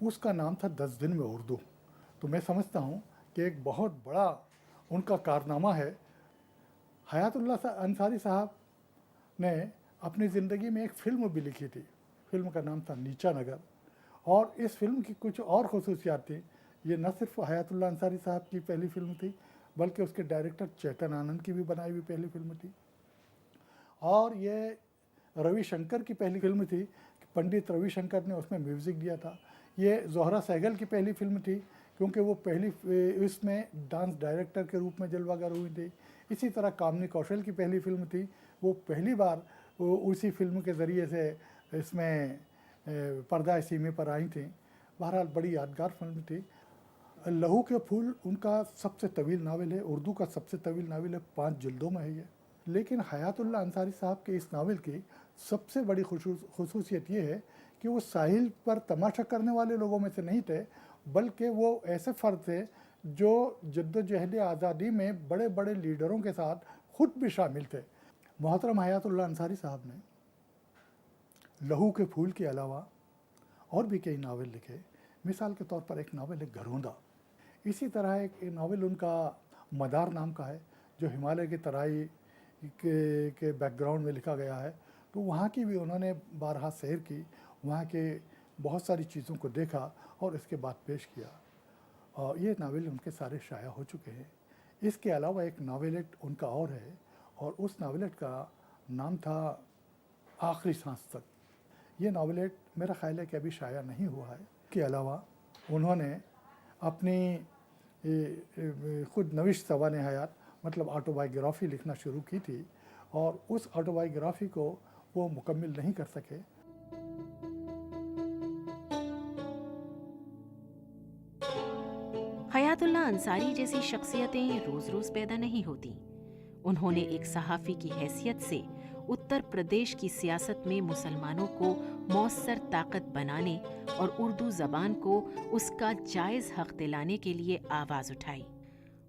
اس کا نام تھا 10 دن میں اردو. تو میں سمجھتا ہوں کہ ایک بہت بڑا ان کا کارنامہ ہے. حیات اللہ انصاری صاحب نے اپنی زندگی میں ایک فلم بھی لکھی تھی. فلم کا نام تھا نیچا نگر, اور اس فلم کی کچھ اور خصوصیات تھیں. یہ نہ صرف حیات اللہ انصاری صاحب کی پہلی فلم تھی بلکہ اس کے ڈائریکٹر چیتن آنند کی بھی بنائی ہوئی پہلی فلم تھی, اور یہ روی شنکر کی پہلی فلم تھی. پنڈت روی شنکر نے اس میں میوزک دیا تھا. یہ زہرا سہگل کی پہلی فلم تھی کیونکہ وہ پہلی اس میں ڈانس ڈائریکٹر کے روپ میں جلوہ گر ہوئی تھی. اسی طرح کامنی کوشل کی پہلی فلم تھی, وہ پہلی بار اسی فلم کے ذریعے سے اس میں پردہ سیمے پر آئی تھیں. بہرحال بڑی یادگار فلم تھی. لہو کے پھول ان کا سب سے طویل ناول ہے, اردو کا سب سے طویل ناول ہے, 5 جلدوں میں ہے یہ. لیکن حیات اللہ انصاری صاحب کے اس ناول کی سب سے بڑی خصوصیت یہ ہے کہ وہ ساحل پر تماشا کرنے والے لوگوں میں سے نہیں تھے, بلکہ وہ ایسے فرد تھے جو جد و جہد آزادی میں بڑے بڑے لیڈروں کے ساتھ خود بھی شامل تھے. محترم حیات اللہ انصاری صاحب نے لہو کے پھول کے علاوہ اور بھی کئی ناول لکھے. مثال کے طور پر ایک ناول ہے گھروندا. اسی طرح ایک ناول ان کا مدار نام کا ہے جو ہمالیہ کی ترائی کے بیک گراؤنڈ میں لکھا گیا ہے. تو وہاں کی بھی انہوں نے بارہا سیر کی, وہاں کے بہت ساری چیزوں کو دیکھا اور اس کے بعد پیش کیا. اور یہ ناول ان کے سارے شائع ہو چکے ہیں. اس کے علاوہ ایک ناولٹ ان کا اور ہے, اور اس ناولٹ کا نام تھا آخری سانس تک. یہ ناولٹ میرا خیال ہے کہ ابھی شائع نہیں ہوا ہے. اس کے علاوہ انہوں نے اپنی خود نوشت سوانح حیات مطلب آٹو بایوگرافی لکھنا شروع کی تھی, اور اس آٹو بایوگرافی کو وہ مکمل نہیں کر سکے. حیات اللہ انصاری جیسی شخصیتیں روز روز پیدا نہیں ہوتی. انہوں نے ایک صحافی کی حیثیت سے اتر پردیش کی سیاست میں مسلمانوں کو مؤثر طاقت بنانے اور اردو زبان کو اس کا جائز حق دلانے کے لیے آواز اٹھائی.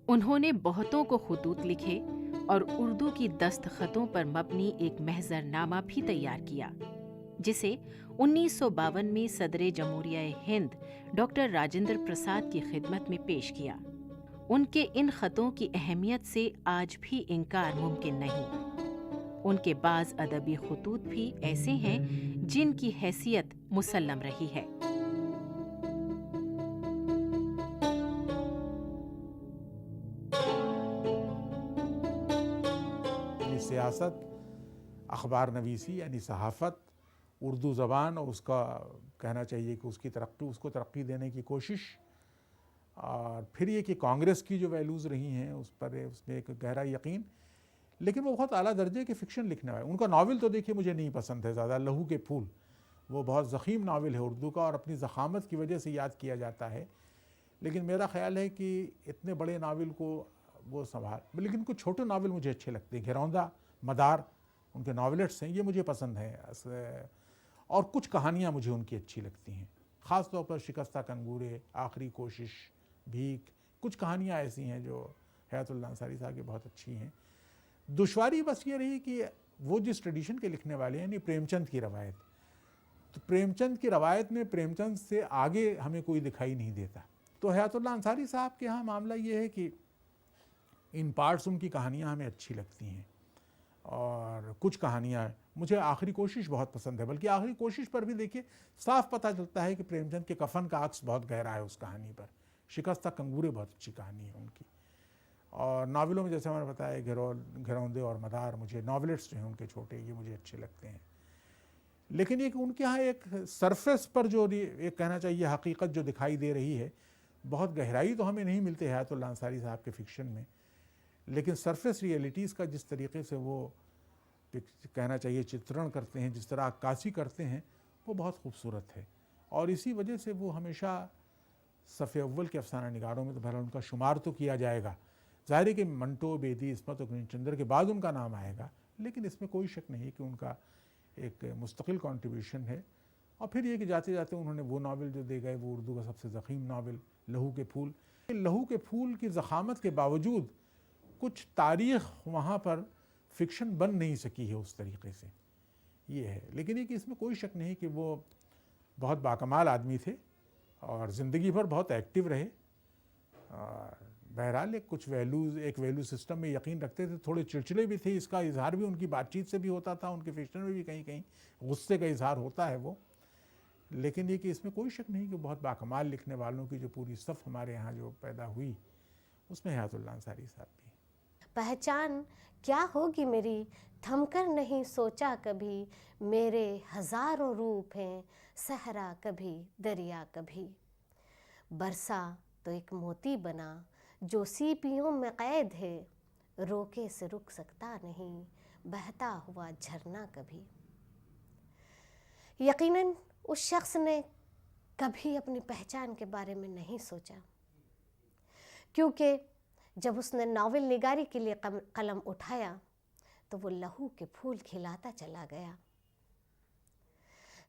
انہوں نے بہتوں کو خطوط لکھے اور اردو کی دستخطوں پر مبنی ایک محضر نامہ بھی تیار کیا, جسے 1952 میں صدر جمہوریہ ہند ڈاکٹر راجندر پرساد کی خدمت میں پیش کیا. ان کے ان خطوں کی اہمیت سے آج بھی انکار ممکن نہیں. ان کے بعض ادبی خطوط بھی ایسے ہیں جن کی حیثیت مسلم رہی ہے. سیاست, اخبار نویسی یعنی صحافت, اردو زبان اور اس کا کہنا چاہیے کہ اس کی ترقی, اس کو ترقی دینے کی کوشش, اور پھر یہ کہ کانگریس کی جو ویلیوز رہی ہیں اس پر اس میں ایک گہرا یقین. لیکن وہ بہت اعلیٰ درجے کے فکشن لکھنے والے. ان کا ناول تو دیکھیے مجھے نہیں پسند ہے زیادہ, لہو کے پھول وہ بہت ضخیم ناول ہے اردو کا اور اپنی ضخامت کی وجہ سے یاد کیا جاتا ہے. لیکن میرا خیال ہے کہ اتنے بڑے ناول کو وہ سنبھال, لیکن کچھ چھوٹے ناول مجھے اچھے لگتے ہیں. گھروندا, مدار ان کے ناولٹس ہیں, یہ مجھے پسند ہیں. اور کچھ کہانیاں مجھے ان کی اچھی لگتی ہیں, خاص طور پر شکستہ کنگورے, آخری کوشش, بھیک, کچھ کہانیاں ایسی ہیں جو حیات اللہ انصاری صاحب کی بہت اچھی ہیں. دشواری بس یہ رہی کہ وہ جس ٹریڈیشن کے لکھنے والے ہیں, یعنی پریم چند کی روایت, تو پریم چند کی روایت میں پریم چند سے آگے ہمیں کوئی دکھائی نہیں دیتا. تو حیات اللہ انصاری صاحب کے ہاں معاملہ یہ ہے کہ ان پارٹس ان کی کہانیاں ہمیں اچھی لگتی ہیں, اور کچھ کہانیاں مجھے آخری کوشش بہت پسند ہے. بلکہ آخری کوشش پر بھی دیکھیے صاف پتہ چلتا ہے کہ پریم چند کے کفن کا عکس بہت گہرا ہے اس کہانی پر. شکستہ کنگورے بہت اچھی کہانی ہے ان کی. اور ناولوں میں جیسے میں نے بتایا گھروندے اور مدار, مجھے ناولٹس جو ہیں ان کے چھوٹے, یہ مجھے اچھے لگتے ہیں. لیکن یہ کہ ان کے ہاں ایک سرفیس پر جو ایک کہنا چاہیے حقیقت جو دکھائی دے رہی ہے, بہت گہرائی تو ہمیں نہیں ملتی حیات اللہ انصاری صاحب کے فکشن میں, لیکن سرفیس ریئلٹیز کا جس طریقے سے وہ کہنا چاہیے چترن کرتے ہیں, جس طرح عکاسی کرتے ہیں, وہ بہت خوبصورت ہے. اور اسی وجہ سے وہ ہمیشہ صف اول کے افسانہ نگاروں میں تو بہرحال ان کا شمار تو کیا جائے گا. ظاہر ہے کہ منٹو, بیدی, عصمت اور گرین چندر کے بعد ان کا نام آئے گا, لیکن اس میں کوئی شک نہیں کہ ان کا ایک مستقل کنٹریبیوشن ہے. اور پھر یہ کہ جاتے جاتے انہوں نے وہ ناول جو دے گئے, وہ اردو کا سب سے ضخیم ناول لہو کے پھول. لہو کے پھول کی ضخامت کے باوجود کچھ تاریخ وہاں پر فکشن بن نہیں سکی ہے اس طریقے سے, یہ ہے. لیکن یہ کہ اس میں کوئی شک نہیں کہ وہ بہت باکمال آدمی تھے, اور زندگی بھر بہت ایکٹیو رہے. اور بہرحال ایک ویلیو سسٹم میں یقین رکھتے تھے. تھوڑے چڑچڑے بھی تھے, اس کا اظہار بھی ان کی بات چیت سے بھی ہوتا تھا, ان کے فکشن میں بھی کہیں کہیں غصے کا اظہار ہوتا ہے وہ. لیکن یہ کہ اس میں کوئی شک نہیں کہ بہت باکمال لکھنے والوں کی جو پوری صف ہمارے یہاں جو پیدا ہوئی, اس میں حیات اللہ انصاری صاحب بھی. پہچان کیا ہوگی میری, تھم کر نہیں سوچا کبھی, میرے ہزاروں روپ ہیں, صحرا کبھی دریا کبھی. برسا تو ایک موتی بنا, جو سیپیوں میں قید ہے, روکے سے رک سکتا نہیں, بہتا ہوا جھرنا کبھی. یقیناً اس شخص نے کبھی اپنی پہچان کے بارے میں نہیں سوچا, کیونکہ جب اس نے ناول نگاری کے لیے قلم اٹھایا تو وہ لہو کے پھول کھلاتا چلا گیا.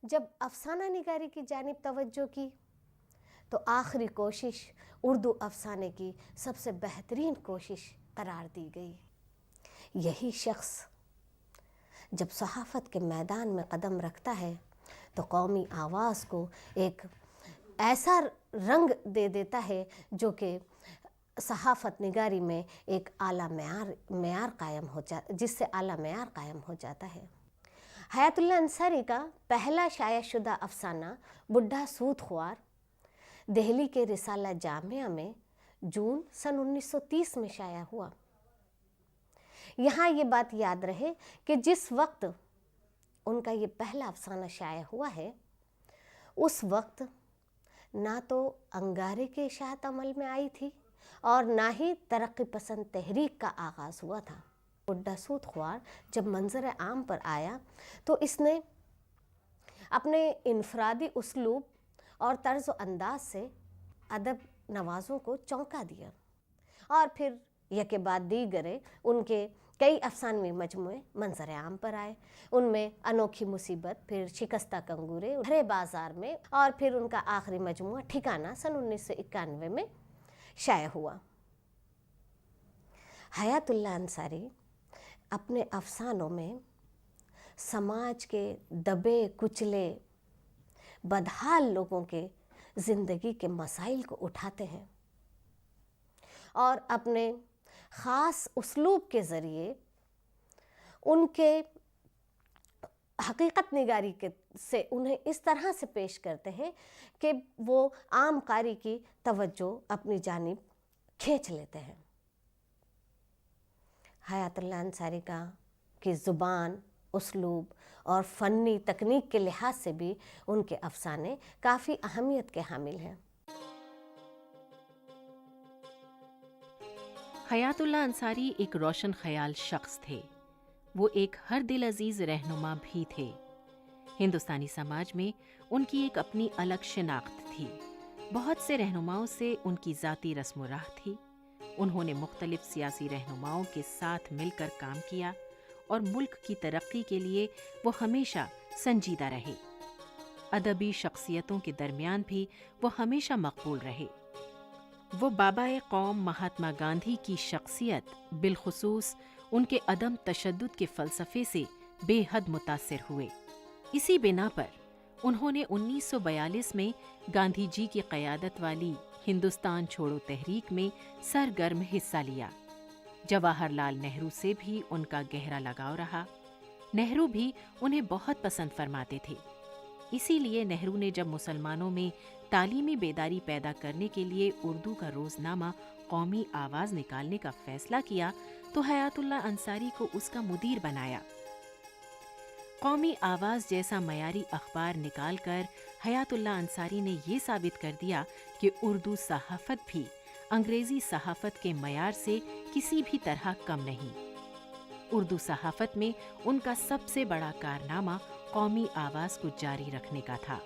جب افسانہ نگاری کی جانب توجہ کی تو آخری کوشش اردو افسانے کی سب سے بہترین کوشش قرار دی گئی. یہی شخص جب صحافت کے میدان میں قدم رکھتا ہے تو قومی آواز کو ایک ایسا رنگ دے دیتا ہے جو کہ صحافت نگاری میں ایک اعلیٰ معیار قائم ہو جاتا, جس سے اعلیٰ معیار قائم ہو جاتا ہے. حیات اللہ انصاری کا پہلا شائع شدہ افسانہ بڈھا سود خوار دہلی کے رسالہ جامعہ میں جون سن 1930 میں شائع ہوا. یہاں یہ بات یاد رہے کہ جس وقت ان کا یہ پہلا افسانہ شائع ہوا ہے, اس وقت نہ تو انگارے کی اشاعت عمل میں آئی تھی اور نہ ہی ترقی پسند تحریک کا آغاز ہوا تھا. بڈھا سود خوار جب منظر عام پر آیا تو اس نے اپنے انفرادی اسلوب اور طرز و انداز سے ادب نوازوں کو چونکا دیا, اور پھر یکے بعد دیگرے ان کے کئی افسانوی مجموعے منظر عام پر آئے. ان میں انوکھی مصیبت, پھر شکستہ کنگورے, بھرے بازار میں, اور پھر ان کا آخری مجموعہ ٹھکانہ سن 1991 میں شائع ہوا. حیات اللہ انصاری اپنے افسانوں میں سماج کے دبے کچلے بدحال لوگوں کے زندگی کے مسائل کو اٹھاتے ہیں اور اپنے خاص اسلوب کے ذریعے ان کے حقیقت نگاری سے انہیں اس طرح سے پیش کرتے ہیں کہ وہ عام قاری کی توجہ اپنی جانب کھینچ لیتے ہیں. حیات اللہ انصاری کی زبان, اسلوب اور فنی تکنیک کے لحاظ سے بھی ان کے افسانے کافی اہمیت کے حامل ہیں. حیات اللہ انصاری ایک روشن خیال شخص تھے. وہ ایک ہر دل عزیز رہنما بھی تھے. ہندوستانی سماج میں ان کی ایک اپنی الگ شناخت تھی. بہت سے رہنماؤں سے ان کی ذاتی رسم و راہ تھی. انہوں نے مختلف سیاسی رہنماؤں کے ساتھ مل کر کام کیا اور ملک کی ترقی کے لیے وہ ہمیشہ سنجیدہ رہے. ادبی شخصیتوں کے درمیان بھی وہ ہمیشہ مقبول رہے. وہ بابائے قوم مہاتما گاندھی کی شخصیت, بالخصوص ان کے عدم تشدد کے فلسفے سے بے حد متاثر ہوئے. اسی بنا پر انہوں نے 1942 میں گاندھی جی کی قیادت والی ہندوستان چھوڑو تحریک میں سرگرم حصہ لیا. جواہر لال نہرو سے بھی ان کا گہرا لگاؤ رہا. نہرو بھی انہیں بہت پسند فرماتے تھے. اسی لیے نہرو نے جب مسلمانوں میں تعلیمی بیداری پیدا کرنے کے لیے اردو کا روزنامہ قومی آواز نکالنے کا فیصلہ کیا تو حیات اللہ انصاری کو اس کا مدیر بنایا. قومی آواز جیسا معیاری اخبار نکال کر حیات اللہ انصاری نے یہ ثابت کر دیا کہ اردو صحافت بھی انگریزی صحافت کے معیار سے کسی بھی طرح کم نہیں. اردو صحافت میں ان کا سب سے بڑا کارنامہ قومی آواز کو جاری رکھنے کا تھا.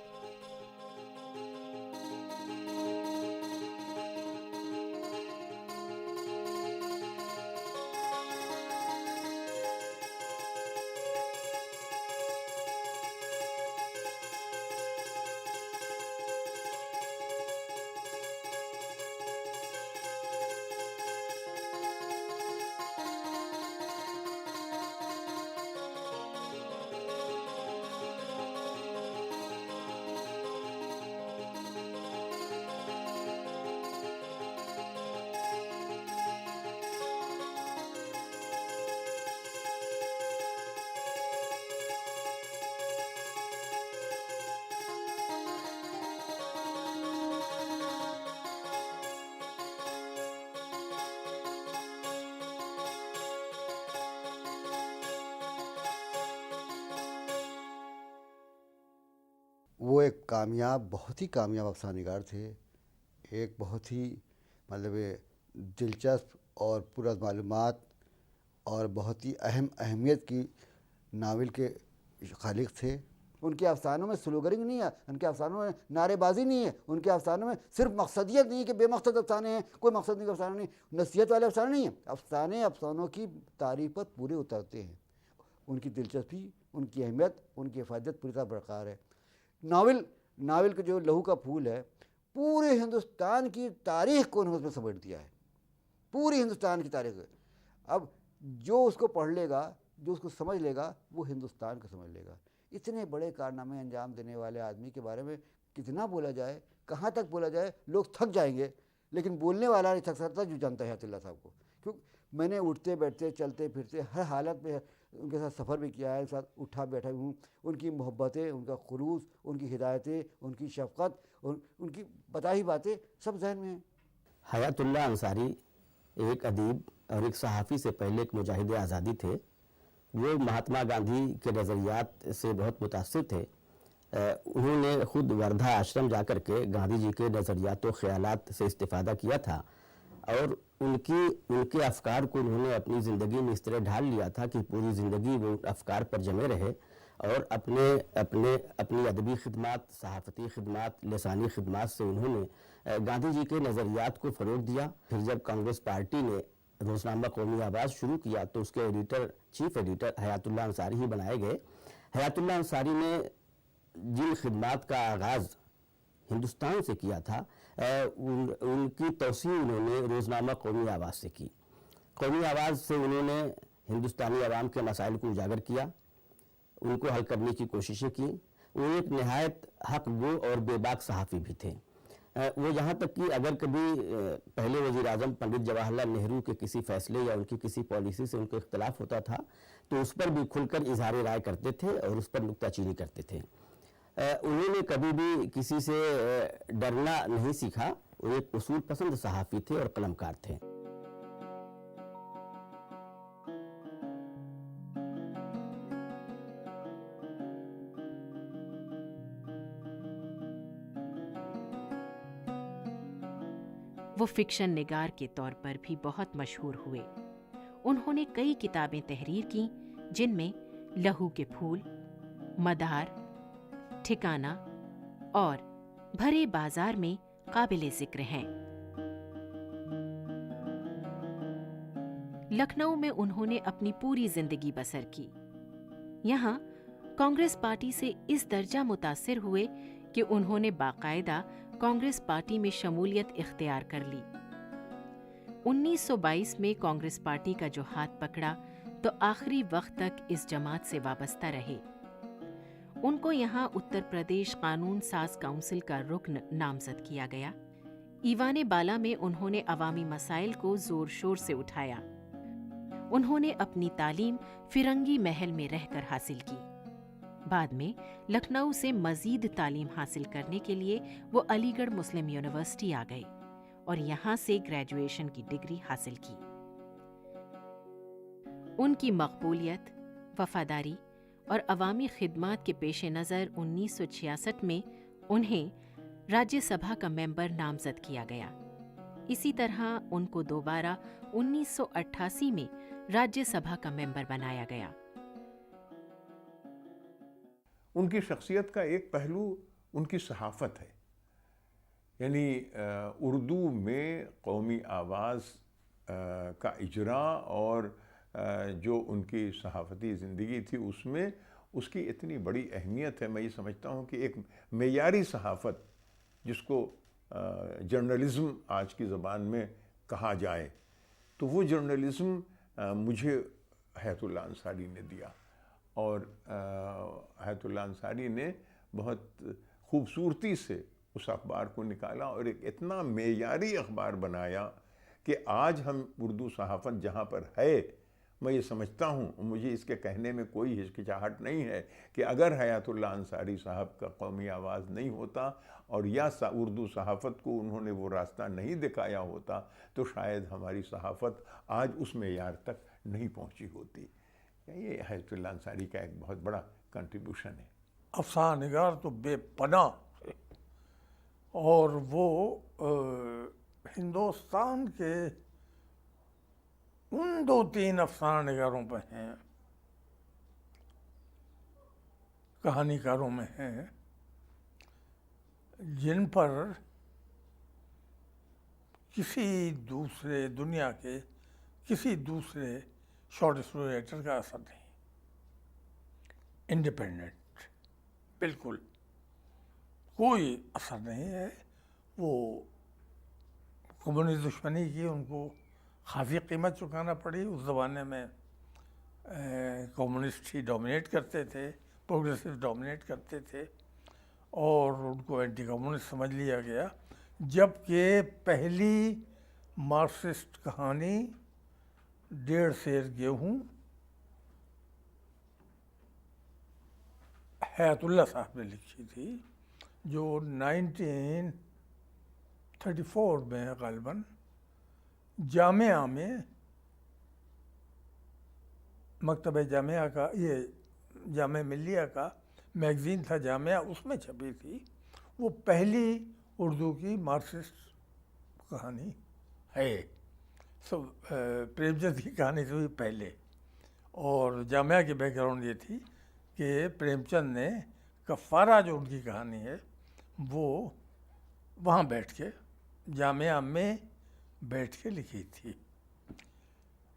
وہ ایک کامیاب، بہت ہی کامیاب افسانہ نگار تھے. ایک بہت ہی مطلب دلچسپ اور پر از معلومات اور بہت ہی اہمیت کی ناول کے خالق تھے. ان کے افسانوں میں سلوگرنگ نہیں ہے، ان کے افسانوں میں نعرے بازی نہیں ہے، ان کے افسانوں میں صرف مقصدیت نہیں ہے کہ بے مقصد افسانے ہیں، کوئی مقصد نہیں کا افسانہ نہیں، نصیحت والے افسانے نہیں ہیں. افسانوں کی تعریف پر پورے اترتے ہیں. ان کی دلچسپی، ان کی اہمیت، ان کی افادیت پوری طرح برقرار ہے. ناول کا جو لہو کا پھول ہے، پورے ہندوستان کی تاریخ کو انہوں نے اس میں سمیٹ دیا ہے، پوری ہندوستان کی تاریخ. اب جو اس کو پڑھ لے گا، جو اس کو سمجھ لے گا، وہ ہندوستان کو سمجھ لے گا. اتنے بڑے کارنامے انجام دینے والے آدمی کے بارے میں کتنا بولا جائے، کہاں تک بولا جائے، لوگ تھک جائیں گے. لیکن بولنے والا نہیں تھک سکتا جو جانتا ہے حیات اللہ صاحب کو. کیوں میں نے اٹھتے بیٹھتے چلتے پھرتے ہر حالت میں ان کے ساتھ سفر بھی کیا ہے، ان کے ساتھ اٹھا بیٹھا ہوں. ان کی محبتیں، ان کا خلوص، ان کی ہدایتیں، ان کی شفقت، ان کی بتائی باتیں سب ذہن میں ہیں. حیات اللہ انصاری ایک ادیب اور ایک صحافی سے پہلے ایک مجاہد آزادی تھے. وہ مہاتما گاندھی کے نظریات سے بہت متاثر تھے. انہوں نے خود وردھا آشرم جا کر کے گاندھی جی کے نظریات و خیالات سے استفادہ کیا تھا، اور ان کے افکار کو انہوں نے اپنی زندگی میں اس طرح ڈھال لیا تھا کہ پوری زندگی وہ افکار پر جمے رہے، اور اپنی ادبی خدمات، صحافتی خدمات، لسانی خدمات سے انہوں نے گاندھی جی کے نظریات کو فروغ دیا. پھر جب کانگریس پارٹی نے روزنامہ قومی آواز شروع کیا تو اس کے چیف ایڈیٹر حیات اللہ انصاری ہی بنائے گئے. حیات اللہ انصاری نے جن خدمات کا آغاز ہندوستان سے کیا تھا، ان کی توسیع انہوں نے روزنامہ قومی آواز سے کی. قومی آواز سے انہوں نے ہندوستانی عوام کے مسائل کو اجاگر کیا، ان کو حل کرنے کی کوششیں کی. وہ ایک نہایت حق گو اور بے باک صحافی بھی تھے. وہ یہاں تک کہ اگر کبھی پہلے وزیر اعظم پنڈت جواہر لال نہرو کے کسی فیصلے یا ان کی کسی پالیسی سے ان کو اختلاف ہوتا تھا تو اس پر بھی کھل کر اظہار رائے کرتے تھے اور اس پر نکتہ چینی کرتے تھے. انہوں نے کبھی بھی کسی سے ڈرنا نہیں سیکھا. وہ ایک اصول پسند صحافی تھے اور قلمکار تھے. وہ فکشن نگار کے طور پر بھی بہت مشہور ہوئے. انہوں نے کئی کتابیں تحریر کیں جن میں لہو کے پھول، مدار، ٹھکانہ اور بھرے بازار میں قابل ذکر ہیں. لکھنؤ میں انہوں نے اپنی پوری زندگی بسر کی. یہاں کانگریس پارٹی سے اس درجہ متاثر ہوئے کہ انہوں نے باقاعدہ کانگریس پارٹی میں شمولیت اختیار کر لی. 1922 میں کانگریس پارٹی کا جو ہاتھ پکڑا تو آخری وقت تک اس جماعت سے وابستہ رہے. ان کو یہاں اتر پردیش قانون ساز کونسل کا رکن نامزد کیا گیا. ایوان بالا میں انہوں نے عوامی مسائل کو زور شور سے اٹھایا. انہوں نے اپنی تعلیم فرنگی محل میں رہ کر حاصل کی. بعد میں لکھنؤ سے مزید تعلیم حاصل کرنے کے لیے وہ علی گڑھ مسلم یونیورسٹی آ گئے اور یہاں سے گریجویشن کی ڈگری حاصل کی. ان کی مقبولیت، وفاداری اور عوامی خدمات کے پیش نظر 1966 میں انہیں راجیہ سبھا کا ممبر نامزد کیا گیا. اسی طرح ان کو دوبارہ 1988 میں راجیہ سبھا کا ممبر بنایا گیا. ان کی شخصیت کا ایک پہلو ان کی صحافت ہے. یعنی اردو میں قومی آواز کا اجرا اور جو ان کی صحافتی زندگی تھی اس میں اس کی اتنی بڑی اہمیت ہے. میں یہ سمجھتا ہوں کہ ایک معیاری صحافت جس کو جرنلزم آج کی زبان میں کہا جائے تو وہ جرنلزم مجھے حیات اللہ انصاری نے دیا. اور حیات اللہ انصاری نے بہت خوبصورتی سے اس اخبار کو نکالا اور ایک اتنا معیاری اخبار بنایا کہ آج ہم اردو صحافت جہاں پر ہے، میں یہ سمجھتا ہوں، مجھے اس کے کہنے میں کوئی ہچکچاہٹ نہیں ہے کہ اگر حیات اللہ انصاری صاحب کا قومی آواز نہیں ہوتا اور یا اردو صحافت کو انہوں نے وہ راستہ نہیں دکھایا ہوتا تو شاید ہماری صحافت آج اس معیار تک نہیں پہنچی ہوتی. یہ حیات اللہ انصاری کا ایک بہت بڑا کنٹریبیوشن ہے. افسانہ نگار تو بے پناہ تھے، اور وہ ہندوستان کے ان 2-3 افسانہ نگاروں پہ ہیں، کہانی کاروں میں ہیں، جن پر کسی دوسرے دنیا کے کسی دوسرے شارٹ اسٹوری رائٹر کا اثر نہیں، انڈیپینڈنٹ، بالکل کوئی اثر نہیں ہے۔ وہ کمیونسٹ دشمنی کی ان کو خاصی قیمت چکانا پڑی۔ اس زمانے میں کمیونسٹ ہی ڈومینیٹ کرتے تھے، پروگریسو ڈومینیٹ کرتے تھے، اور ان کو اینٹی کمیونسٹ سمجھ لیا گیا، جبکہ پہلی مارکسسٹ کہانی 1.5 سیر گیہوں حیات اللہ صاحب نے لکھی تھی، جو 1934 میں غالباً جامعہ میں، مکتبہ جامعہ کا، یہ جامعہ ملیہ کا میگزین تھا جامعہ، اس میں چھپی تھی۔ وہ پہلی اردو کی مارکسسٹ کہانی ہے، پریم چند کی کہانی سے بھی پہلے۔ اور جامعہ کی بیک گراؤنڈ یہ تھی کہ پریم چند نے کفارہ جو ان کی کہانی ہے وہ وہاں بیٹھ کے، جامعہ میں بیٹھ کے لکھی تھی۔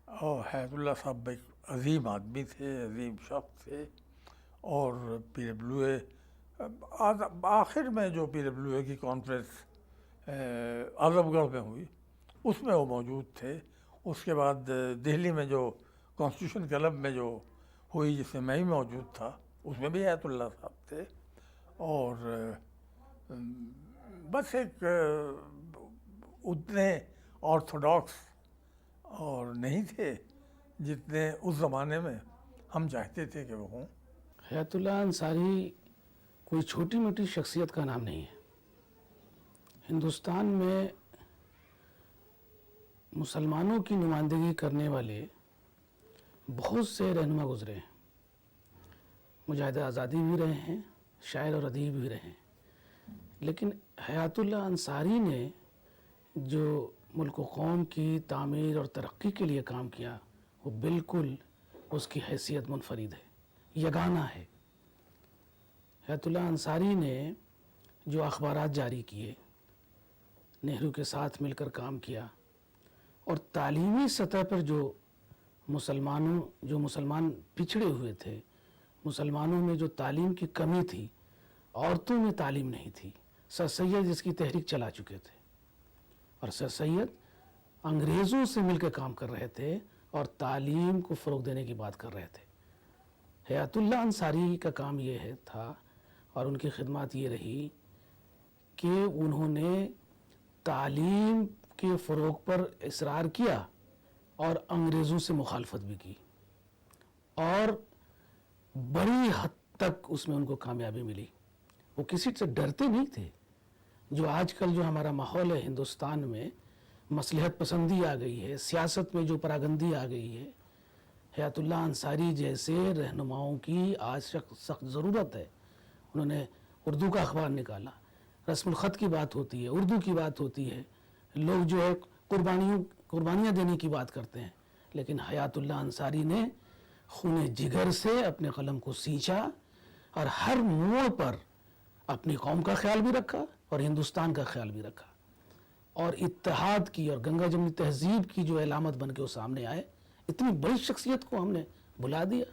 اور حیات اللہ صاحب ایک عظیم آدمی تھے، عظیم شخص تھے، اور پی ڈبلیو اے آخر میں جو پی ڈبلیو اے کی کانفرنس اعظم گڑھ میں ہوئی اس میں وہ موجود تھے۔ اس کے بعد دہلی میں جو کانسٹیٹیوشن کلب میں جو ہوئی، جس میں میں ہی موجود تھا، اس میں بھی حیات اللہ صاحب تھے۔ اور بس ایک اتنے آرتھوڈاکس اور نہیں تھے جتنے اس زمانے میں ہم چاہتے تھے کہ وہ ہوں۔ حیات اللہ انصاری کوئی چھوٹی موٹی شخصیت کا نام نہیں ہے۔ ہندوستان میں مسلمانوں کی نمائندگی کرنے والے بہت سے رہنما گزرے ہیں، مجاہد آزادی بھی رہے ہیں، شاعر اور ادیب بھی رہے ہیں، لیکن حیات اللہ انصاری نے جو ملک و قوم کی تعمیر اور ترقی کے لیے کام کیا، وہ بالکل اس کی حیثیت منفرد ہے، یگانہ ہے۔ حیات اللہ انصاری نے جو اخبارات جاری کیے، نہرو کے ساتھ مل کر کام کیا، اور تعلیمی سطح پر جو مسلمان پچھڑے ہوئے تھے، مسلمانوں میں جو تعلیم کی کمی تھی، عورتوں میں تعلیم نہیں تھی، سر سید اس کی تحریک چلا چکے تھے، اور سر سید انگریزوں سے مل کے کام کر رہے تھے اور تعلیم کو فروغ دینے کی بات کر رہے تھے۔ حیات اللہ انصاری کا کام یہ تھا، اور ان کی خدمات یہ رہی کہ انہوں نے تعلیم کے فروغ پر اصرار کیا اور انگریزوں سے مخالفت بھی کی، اور بڑی حد تک اس میں ان کو کامیابی ملی۔ وہ کسی سے ڈرتے نہیں تھے۔ جو آج کل جو ہمارا ماحول ہے ہندوستان میں، مصلحت پسندی آ گئی ہے، سیاست میں جو پراگندی آ گئی ہے، حیات اللہ انصاری جیسے رہنماؤں کی آج سخت ضرورت ہے۔ انہوں نے اردو کا اخبار نکالا، رسم الخط کی بات ہوتی ہے، اردو کی بات ہوتی ہے، لوگ جو ہے قربانیاں دینے کی بات کرتے ہیں، لیکن حیات اللہ انصاری نے خون جگر سے اپنے قلم کو سینچا، اور ہر موڑ پر اپنی قوم کا خیال بھی رکھا اور ہندوستان کا خیال بھی رکھا، اور اتحاد کی اور گنگا جمنی تہذیب کی جو علامت بن کے وہ سامنے آئے۔ اتنی بڑی شخصیت کو ہم نے بھلا دیا،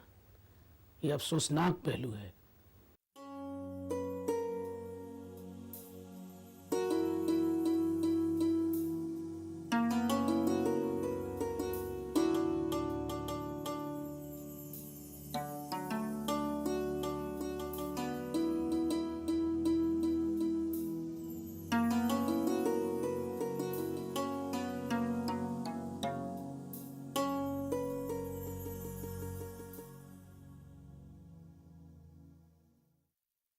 یہ افسوسناک پہلو ہے۔